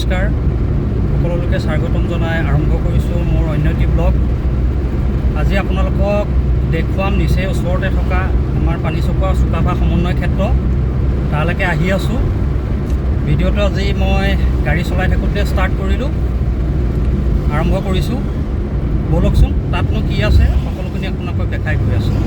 নমস্কাৰ সকলোকে স্বাগতম জনাই আৰম্ভ কৰিছোঁ মোৰ অন্য এটি ব্লগ। আজি আপোনালোকক দেখুৱাম নিচে ওচৰতে থকা আমাৰ পানীচকুৱা চুকাফা সমন্বয় ক্ষেত্ৰ। তালৈকে আহি আছোঁ। ভিডিঅ'টো আজি মই গাড়ী চলাই থাকোঁতে ষ্টাৰ্ট কৰিলোঁ, আৰম্ভ কৰিছোঁ। ব'লকচোন তাতনো কি আছে সকলোখিনি আপোনালোকক দেখাই গৈ আছোঁ।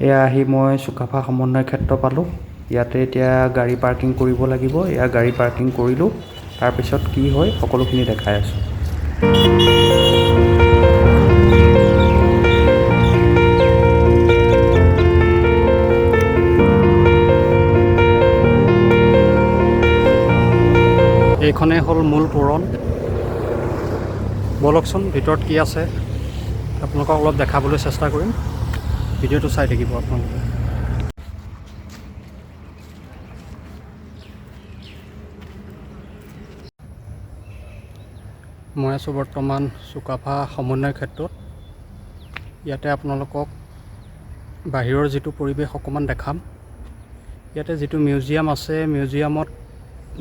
এয়া আহি মই চুকাফা সমন্বয় ক্ষেত্ৰ পালোঁ। ইয়াতে এতিয়া গাড়ী পাৰ্কিং কৰিব লাগিব। এয়া গাড়ী পাৰ্কিং কৰিলোঁ। তাৰপিছত কি হয় সকলোখিনি দেখাই আছোঁ। এইখনেই হ'ল মূল তোৰণ। ব'লকচোন ভিতৰত কি আছে আপোনালোকক অলপ দেখাবলৈ চেষ্টা কৰিম। ভিডিঅ'টো চাই থাকিব আপোনালোকে। মই আছোঁ বৰ্তমান চুকাফা সমন্বয় ক্ষেত্ৰত। ইয়াতে আপোনালোকক বাহিৰৰ যিটো পৰিৱেশ অকণমান দেখাম। ইয়াতে যিটো মিউজিয়াম আছে, মিউজিয়ামত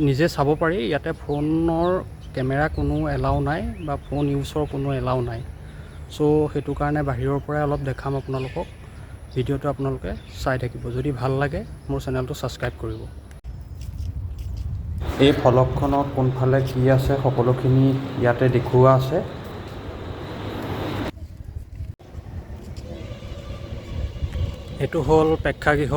নিজে চাব পাৰি। ইয়াতে ফোনৰ কেমেৰা কোনো এলাও নাই বা ফোন ইউজৰ কোনো এলাও নাই। চ' সেইটো কাৰণে বাহিৰৰ পৰাই অলপ দেখাম আপোনালোকক। ভিডিঅ'টো আপোনালোকে চাই থাকিব। যদি ভাল লাগে মোৰ চেনেলটো ছাবস্ক্ৰাইব কৰিব। এই ফলকখনত কোনফালে কি আছে সকলোখিনি ইয়াতে দেখুওৱা আছে। এইটো হ'ল প্ৰেক্ষাগৃহ।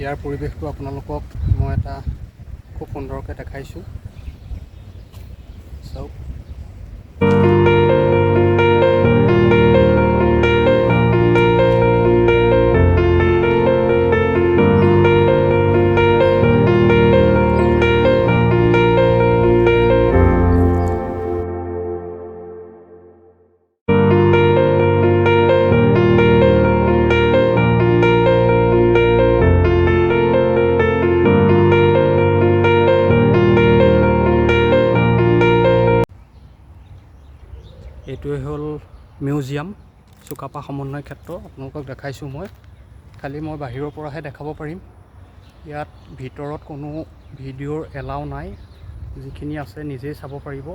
ইয়াৰ পৰিৱেশটো আপোনালোকক মই এটা খুব সুন্দৰকৈ দেখাইছোঁ। চাওক। এইটোৱে হ'ল মিউজিয়াম চুকাফা সমন্বয় ক্ষেত্ৰ। আপোনালোকক দেখাইছোঁ মই। খালি মই বাহিৰৰ পৰাহে দেখাব পাৰিম। ইয়াত ভিতৰত কোনো ভিডিঅ'ৰ এলাও নাই। যিখিনি আছে নিজেই চাব পাৰিব।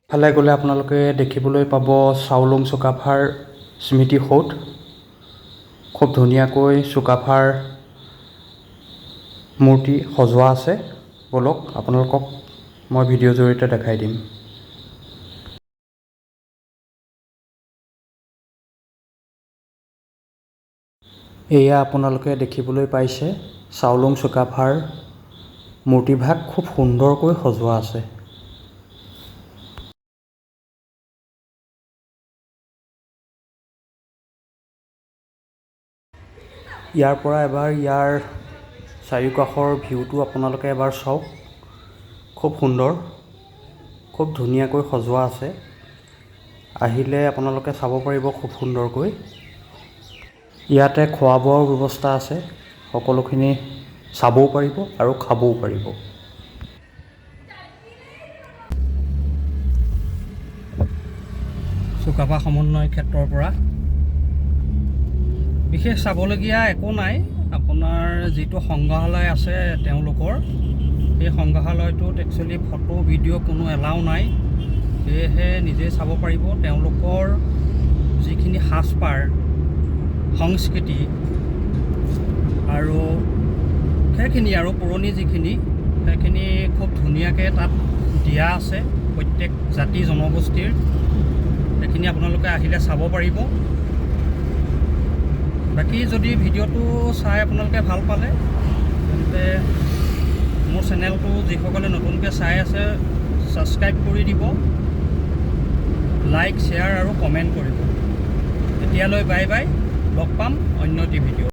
ফালে গ'লে আপোনালোকে দেখিবলৈ পাব চাউলুং চুকাফাৰ স্মৃতিসৌধ। খুব ধুনীয়াকৈ চুকাফাৰ মূৰ্তি সজোৱা আছে। ব'লক আপোনালোকক মই ভিডিঅ'ৰ জৰিয়তে দেখাই দিম। এয়া আপোনালোকে দেখিবলৈ পাইছে চাউলুং চুকাফাৰ মূৰ্তিভাগ খুব সুন্দৰকৈ সজোৱা আছে। ইয়াৰ পৰা এবাৰ ইয়াৰ চাৰিওকাষৰ ভিউটো আপোনালোকে এবাৰ চাওক। খুব সুন্দৰ, খুব ধুনীয়াকৈ সজোৱা আছে। আহিলে আপোনালোকে চাব পাৰিব খুব সুন্দৰকৈ। ইয়াতে খোৱা বোৱাও ব্যৱস্থা আছে। সকলোখিনি চাবও পাৰিব আৰু খাবও পাৰিব। চুকাফা সমন্বয় ক্ষেত্ৰৰ পৰা বিশেষ চাবলগীয়া একো নাই। আপোনাৰ যিটো সংগ্ৰহালয় আছে তেওঁলোকৰ, সেই সংগ্ৰহালয়টোত একচুৱেলি ফটো ভিডিঅ' কোনো এলাও নাই। সেয়েহে নিজে চাব পাৰিব তেওঁলোকৰ যিখিনি সাজপাৰ সংস্কৃতি আৰু সেইখিনি আৰু পুৰণি যিখিনি সেইখিনি খুব ধুনীয়াকৈ তাত দিয়া আছে প্ৰত্যেক জাতি জনগোষ্ঠীৰ সেইখিনি আপোনালোকে আহিলে চাব পাৰিব বাকী যদি ভিডিঅ'টো চাই আপোনালোকে ভাল পালে তেন্তে মোৰ চেনেলটো যিসকলে নতুনকৈ চাই আছে ছাবস্ক্ৰাইব কৰি দিব লাইক শ্বেয়াৰ আৰু কমেণ্ট কৰিব এতিয়ালৈ বাই বাই লগ পাম অন্য এটি ভিডিঅ'